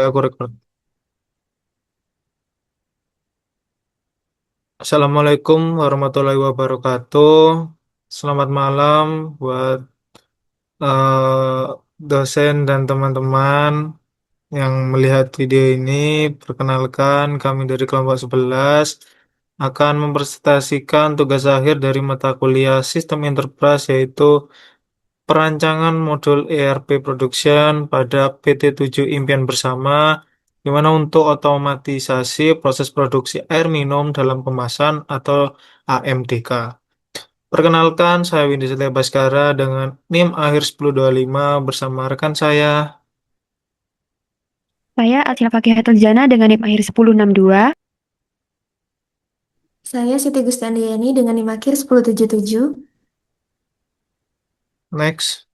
Aku record. Assalamualaikum warahmatullahi wabarakatuh. Selamat malam buat eh, dosen dan teman-teman yang melihat video ini. Perkenalkan, kami dari kelompok 11 akan mempresentasikan tugas akhir dari mata kuliah Sistem Enterprise, yaitu perancangan modul ERP Production pada PT7 Impian Bersama, di mana untuk otomatisasi proses produksi air minum dalam kemasan atau AMDK. Perkenalkan, saya Windy Setia Baskara dengan NIM akhir 1025 bersama rekan saya. Saya Atsila Fakih Jana dengan NIM akhir 1062. Saya Siti Gustiandiyani dengan NIM akhir 1077. Next.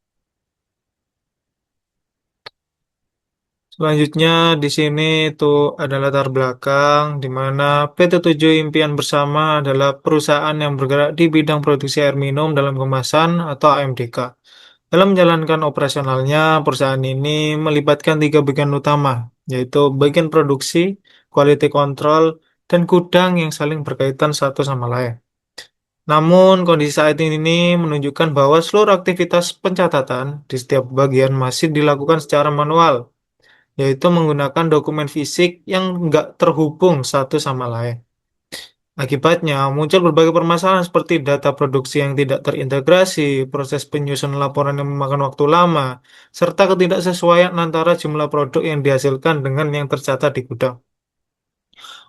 Selanjutnya di sini itu ada latar belakang di mana PT7 Impian Bersama adalah perusahaan yang bergerak di bidang produksi air minum dalam kemasan atau AMDK. Dalam menjalankan operasionalnya, perusahaan ini melibatkan tiga bagian utama, yaitu bagian produksi, quality control, dan gudang yang saling berkaitan satu sama lain. Namun, kondisi saat ini menunjukkan bahwa seluruh aktivitas pencatatan di setiap bagian masih dilakukan secara manual, yaitu menggunakan dokumen fisik yang nggak terhubung satu sama lain. Akibatnya, muncul berbagai permasalahan seperti data produksi yang tidak terintegrasi, proses penyusunan laporan yang memakan waktu lama, serta ketidaksesuaian antara jumlah produk yang dihasilkan dengan yang tercatat di gudang.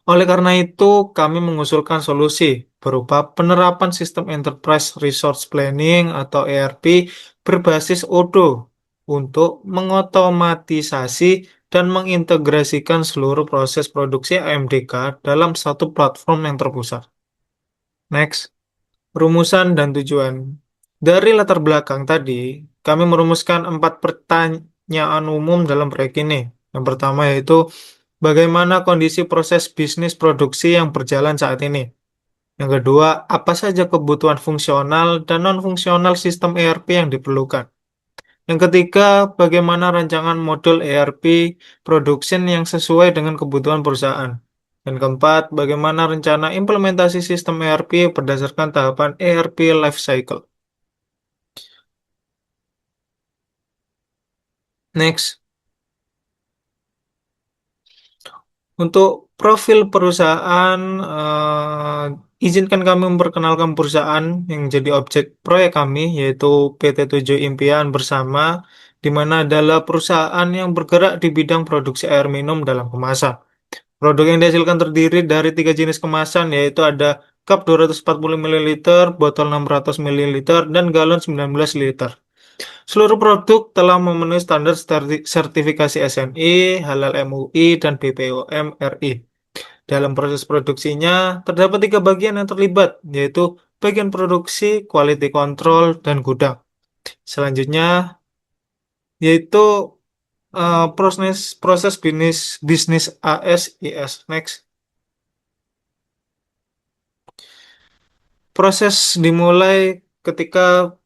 Oleh karena itu, kami mengusulkan solusi berupa penerapan sistem Enterprise Resource Planning atau ERP berbasis Odoo untuk mengotomatisasi dan mengintegrasikan seluruh proses produksi AMDK dalam satu platform yang terpusat. Next, rumusan dan tujuan. Dari latar belakang tadi, kami merumuskan 4 pertanyaan umum dalam proyek ini. Yang pertama yaitu, bagaimana kondisi proses bisnis produksi yang berjalan saat ini? Yang kedua, apa saja kebutuhan fungsional dan non-fungsional sistem ERP yang diperlukan? Yang ketiga, bagaimana rancangan modul ERP production yang sesuai dengan kebutuhan perusahaan? Dan keempat, bagaimana rencana implementasi sistem ERP berdasarkan tahapan ERP life cycle? Next, untuk profil perusahaan, izinkan kami memperkenalkan perusahaan yang jadi objek proyek kami, yaitu PT7 Impian Bersama, di mana adalah perusahaan yang bergerak di bidang produksi air minum dalam kemasan. Produk yang dihasilkan terdiri dari tiga jenis kemasan, yaitu ada cup 240 ml, botol 600 ml, dan galon 19 liter. Seluruh produk telah memenuhi standar sertifikasi SNI, Halal MUI, dan BPOM RI. Dalam proses produksinya, terdapat tiga bagian yang terlibat, yaitu bagian produksi, quality control, dan gudang. Selanjutnya, yaitu proses proses bisnis bisnis AS/IS. Next. Proses dimulai ketika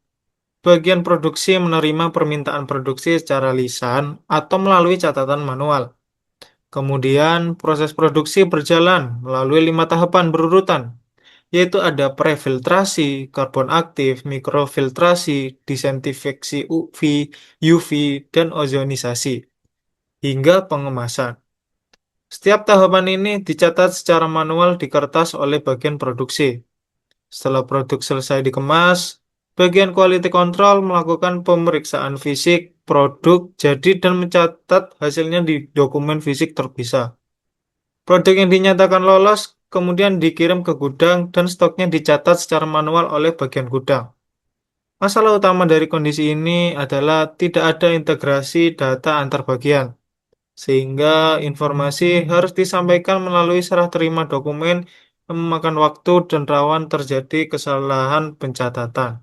bagian produksi menerima permintaan produksi secara lisan atau melalui catatan manual. Kemudian proses produksi berjalan melalui 5 tahapan berurutan, yaitu ada prefiltrasi, karbon aktif, mikrofiltrasi, disinfeksi UV, dan ozonisasi, hingga pengemasan. Setiap tahapan ini dicatat secara manual di kertas oleh bagian produksi. Setelah produk selesai dikemas, bagian quality control melakukan pemeriksaan fisik produk jadi dan mencatat hasilnya di dokumen fisik terpisah. Produk yang dinyatakan lolos kemudian dikirim ke gudang dan stoknya dicatat secara manual oleh bagian gudang. Masalah utama dari kondisi ini adalah tidak ada integrasi data antar bagian, sehingga informasi harus disampaikan melalui serah terima dokumen yang memakan waktu dan rawan terjadi kesalahan pencatatan.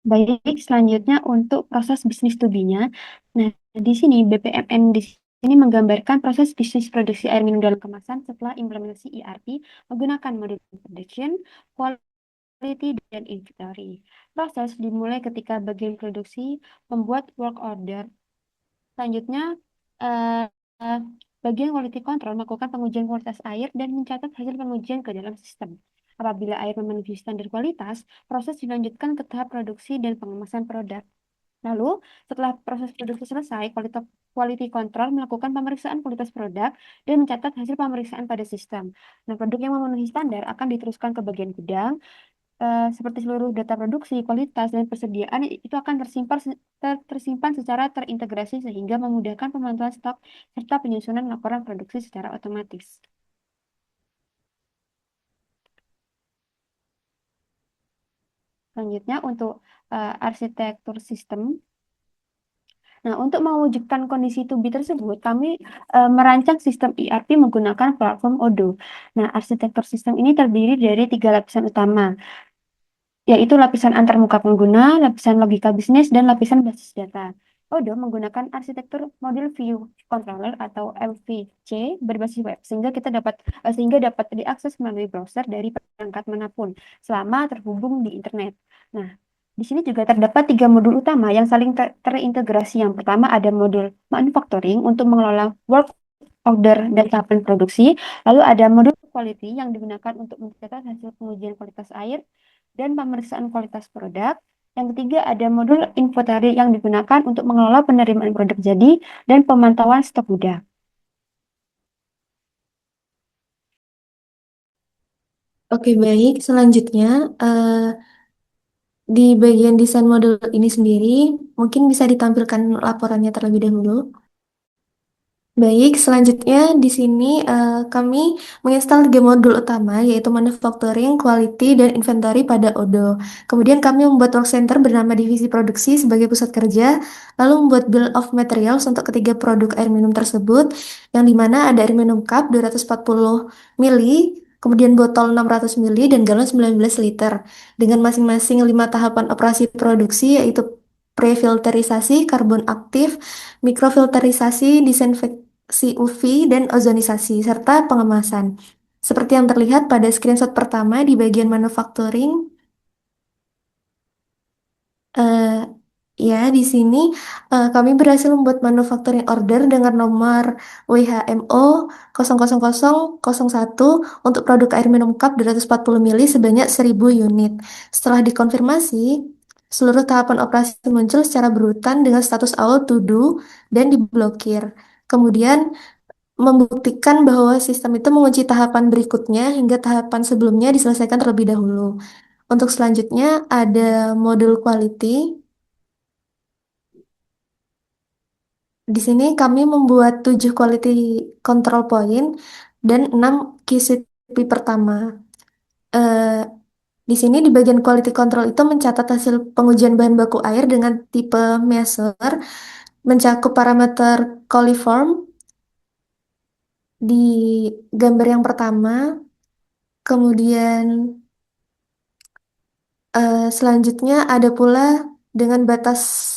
Baik, selanjutnya untuk proses bisnis to be-nya. Nah, di sini BPMN di sini menggambarkan proses bisnis produksi air minum dalam kemasan setelah implementasi ERP menggunakan modul production, quality, dan inventory. Proses dimulai ketika bagian produksi membuat work order Selanjutnya, eh, eh, bagian quality control melakukan pengujian kualitas air dan mencatat hasil pengujian ke dalam sistem. Apabila air memenuhi standar kualitas, proses dilanjutkan ke tahap produksi dan pengemasan produk. Lalu, setelah proses produksi selesai, quality control melakukan pemeriksaan kualitas produk dan mencatat hasil pemeriksaan pada sistem. Nah, produk yang memenuhi standar akan diteruskan ke bagian gudang, seperti seluruh data produksi, kualitas, dan persediaan itu akan tersimpan secara terintegrasi sehingga memudahkan pemantauan stok serta penyusunan laporan produksi secara otomatis. Selanjutnya untuk arsitektur sistem. Nah, untuk mewujudkan kondisi to be tersebut, kami merancang sistem ERP menggunakan platform Odoo. Nah, arsitektur sistem ini terdiri dari 3 lapisan utama, yaitu lapisan antarmuka pengguna, lapisan logika bisnis, dan lapisan basis data. Odoo menggunakan arsitektur model view controller atau MVC berbasis web sehingga dapat diakses melalui browser dari perangkat manapun selama terhubung di internet. Nah, di sini juga terdapat 3 modul utama yang saling terintegrasi. Yang pertama ada modul manufacturing untuk mengelola work order dan tahapan produksi. Lalu ada modul quality yang digunakan untuk mencatat hasil pengujian kualitas air dan pemeriksaan kualitas produk. Yang ketiga ada modul inventory yang digunakan untuk mengelola penerimaan produk jadi dan pemantauan stok gudang. Oke, baik. Selanjutnya, di bagian desain modul ini sendiri, mungkin bisa ditampilkan laporannya terlebih dahulu. Baik, selanjutnya di sini kami menginstal 3 modul utama yaitu manufacturing, quality, dan inventory pada Odoo. Kemudian kami membuat work center bernama divisi produksi sebagai pusat kerja, lalu membuat bill of materials untuk ketiga produk air minum tersebut, yang dimana ada air minum cup 240 mili, kemudian botol 600 mili, dan galon 19 liter, dengan masing-masing 5 tahapan operasi produksi yaitu prefilterisasi, karbon aktif, mikrofilterisasi, disinfeksi UV, dan ozonisasi, serta pengemasan. Seperti yang terlihat pada screenshot pertama di bagian manufacturing, eh, ya di sini kami berhasil membuat manufacturing order dengan nomor WHMO 00001 untuk produk air minum cup 240 mili sebanyak 1000 unit. Setelah dikonfirmasi, seluruh tahapan operasi muncul secara berurutan dengan status all to do dan diblokir. Kemudian membuktikan bahwa sistem itu mengunci tahapan berikutnya hingga tahapan sebelumnya diselesaikan terlebih dahulu. Untuk selanjutnya ada modul quality. Di sini kami membuat 7 quality control point dan 6 QCP pertama. Eh, di sini di bagian quality control itu mencatat hasil pengujian bahan baku air dengan tipe measure, mencakup parameter coliform di gambar yang pertama, kemudian selanjutnya ada pula dengan batas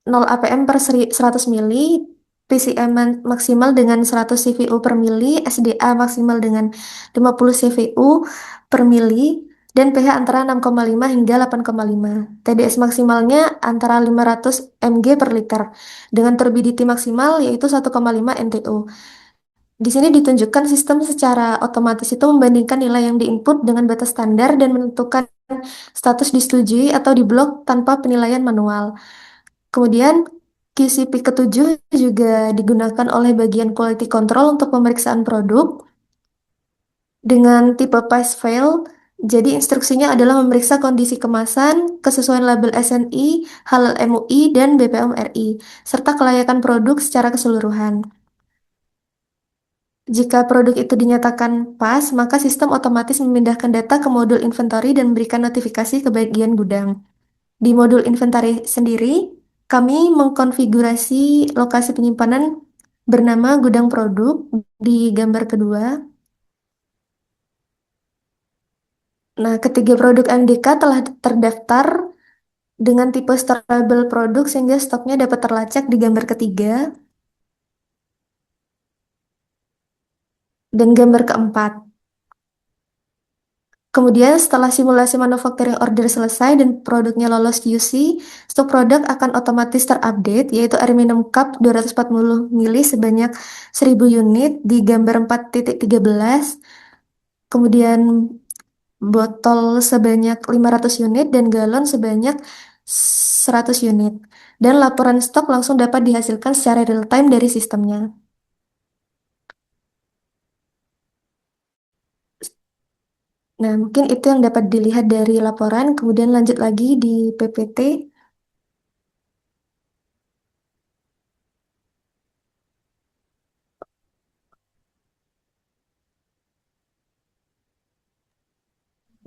0 APM per 100 mili, PCM maksimal dengan 100 CVU per mili, SDA maksimal dengan 50 CVU per mili, dan pH antara 6,5 hingga 8,5. TDS maksimalnya antara 500 mg per liter, dengan turbidity maksimal yaitu 1,5 NTU. Di sini ditunjukkan sistem secara otomatis itu membandingkan nilai yang diinput dengan batas standar dan menentukan status disetujui atau diblok tanpa penilaian manual. Kemudian QCP ketujuh juga digunakan oleh bagian quality control untuk pemeriksaan produk dengan tipe pass-fail. Jadi instruksinya adalah memeriksa kondisi kemasan, kesesuaian label SNI, halal MUI, dan BPOM RI, serta kelayakan produk secara keseluruhan. Jika produk itu dinyatakan pas, maka sistem otomatis memindahkan data ke modul inventory dan memberikan notifikasi ke bagian gudang. Di modul inventory sendiri, kami mengkonfigurasi lokasi penyimpanan bernama gudang produk di gambar kedua. Nah, ketiga produk MDK telah terdaftar dengan tipe storable produk sehingga stoknya dapat terlacak di gambar ketiga. Dan gambar keempat. Kemudian setelah simulasi manufacturing order selesai dan produknya lolos QC, stok produk akan otomatis terupdate, yaitu aluminum cup 240 mili sebanyak 1000 unit di gambar 4.13, kemudian botol sebanyak 500 unit dan galon sebanyak 100 unit. Dan laporan stok langsung dapat dihasilkan secara real time dari sistemnya. Nah, mungkin itu yang dapat dilihat dari laporan. Kemudian lanjut lagi di PPT.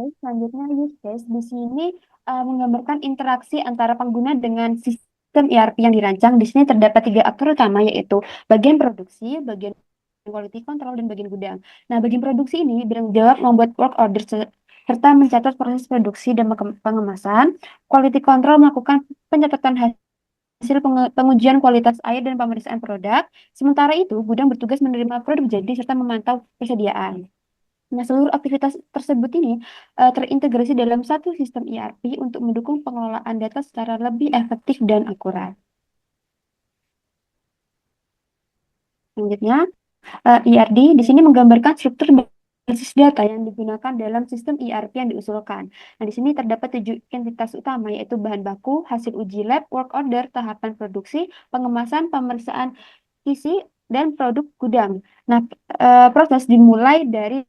Baik, selanjutnya use case di sini menggambarkan interaksi antara pengguna dengan sistem ERP yang dirancang. Di sini terdapat tiga aktor utama, yaitu bagian produksi, bagian quality control, dan bagian gudang. Nah, bagian produksi ini bertanggung jawab membuat work order serta mencatat proses produksi dan pengemasan. Quality control melakukan pencatatan hasil pengujian kualitas air dan pemeriksaan produk. Sementara itu, gudang bertugas menerima produk jadi serta memantau persediaan. Nah, seluruh aktivitas tersebut ini terintegrasi dalam satu sistem ERP untuk mendukung pengelolaan data secara lebih efektif dan akurat. Selanjutnya, ERD di sini menggambarkan struktur basis data yang digunakan dalam sistem ERP yang diusulkan. Nah, di sini terdapat 7 entitas utama, yaitu bahan baku, hasil uji lab, work order, tahapan produksi, pengemasan, pemeriksaan isi, dan produk gudang. Nah, proses dimulai dari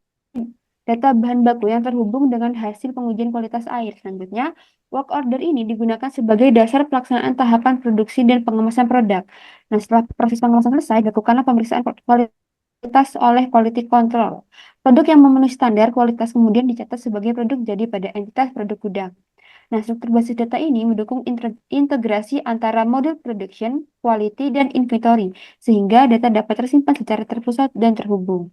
data bahan baku yang terhubung dengan hasil pengujian kualitas air. Selanjutnya, work order ini digunakan sebagai dasar pelaksanaan tahapan produksi dan pengemasan produk. Nah, setelah proses pengemasan selesai, dilakukanlah pemeriksaan kualitas oleh quality control. Produk yang memenuhi standar kualitas kemudian dicatat sebagai produk jadi pada entitas produk gudang. Nah, struktur basis data ini mendukung integrasi antara model production, quality, dan inventory, sehingga data dapat tersimpan secara terpusat dan terhubung.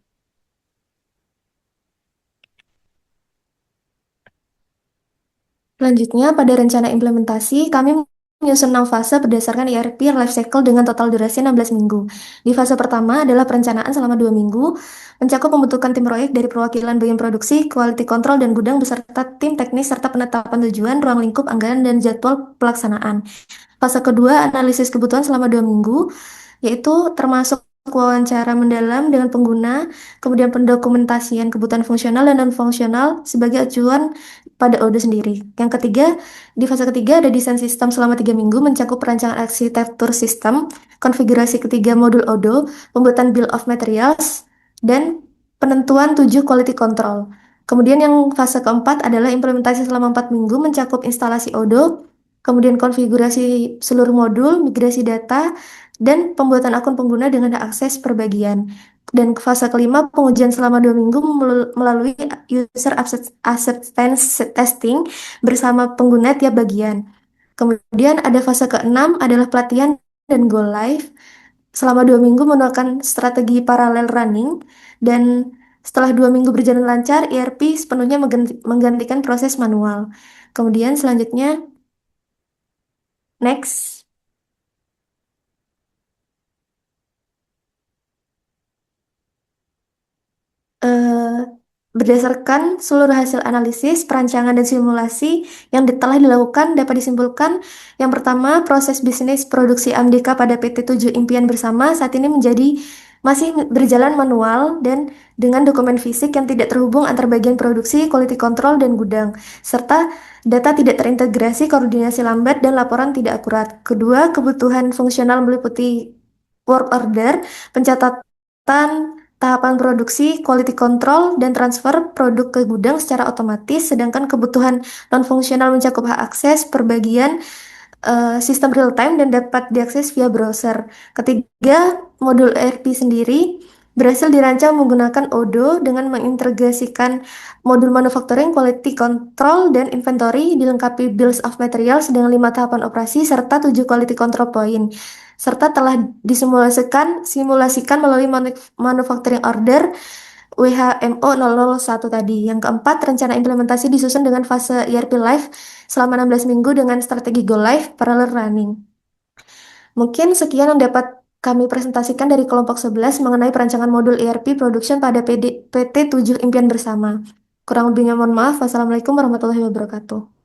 Selanjutnya, pada rencana implementasi, kami menyusun 6 fase berdasarkan ERP life cycle dengan total durasi 16 minggu. Di fase pertama adalah perencanaan selama 2 minggu, mencakup pembentukan tim proyek dari perwakilan bagian produksi, quality control, dan gudang beserta tim teknis serta penetapan tujuan, ruang lingkup, anggaran, dan jadwal pelaksanaan. Fase kedua, analisis kebutuhan selama 2 minggu, yaitu termasuk wawancara mendalam dengan pengguna, kemudian pendokumentasian kebutuhan fungsional dan non-fungsional sebagai acuan pada ODO sendiri. Yang ketiga, di fase ketiga ada desain sistem selama 3 minggu, mencakup perancangan arsitektur sistem, konfigurasi ketiga modul ODO, pembuatan bill of materials, dan penentuan 7 quality control. Kemudian yang fase keempat adalah implementasi selama 4 minggu, mencakup instalasi ODO, kemudian konfigurasi seluruh modul, migrasi data, dan pembuatan akun pengguna dengan hak akses per bagian. Dan fase kelima, pengujian selama 2 minggu melalui user acceptance testing bersama pengguna tiap bagian. Kemudian ada fase keenam adalah pelatihan dan go live. Selama 2 minggu menggunakan strategi parallel running, dan setelah 2 minggu berjalan lancar, ERP sepenuhnya menggantikan proses manual. Kemudian selanjutnya, next. eh, Berdasarkan seluruh hasil analisis, perancangan, dan simulasi yang telah dilakukan, dapat disimpulkan yang pertama, proses bisnis produksi AMDK pada PT 7 Impian Bersama saat ini masih berjalan manual dan dengan dokumen fisik yang tidak terhubung antar bagian produksi, quality control, dan gudang, serta data tidak terintegrasi, koordinasi lambat, dan laporan tidak akurat. Kedua, kebutuhan fungsional meliputi work order, pencatatan tahapan produksi, quality control, dan transfer produk ke gudang secara otomatis, sedangkan kebutuhan non-fungsional mencakup hak akses, perbagian, sistem real time, dan dapat diakses via browser. Ketiga, modul ERP sendiri berhasil dirancang menggunakan ODO dengan mengintegrasikan modul manufacturing, quality control, dan inventory, dilengkapi bills of materials dengan 5 tahapan operasi serta 7 quality control point, serta telah simulasikan melalui manufacturing order WHMO 001 tadi. Yang keempat, rencana implementasi disusun dengan fase ERP live selama 16 minggu dengan strategi go live parallel running. Mungkin sekian yang dapat kami presentasikan dari kelompok 11 mengenai perancangan modul ERP production pada PT 7 Impian Bersama. Kurang lebihnya mohon maaf. Wassalamualaikum warahmatullahi wabarakatuh.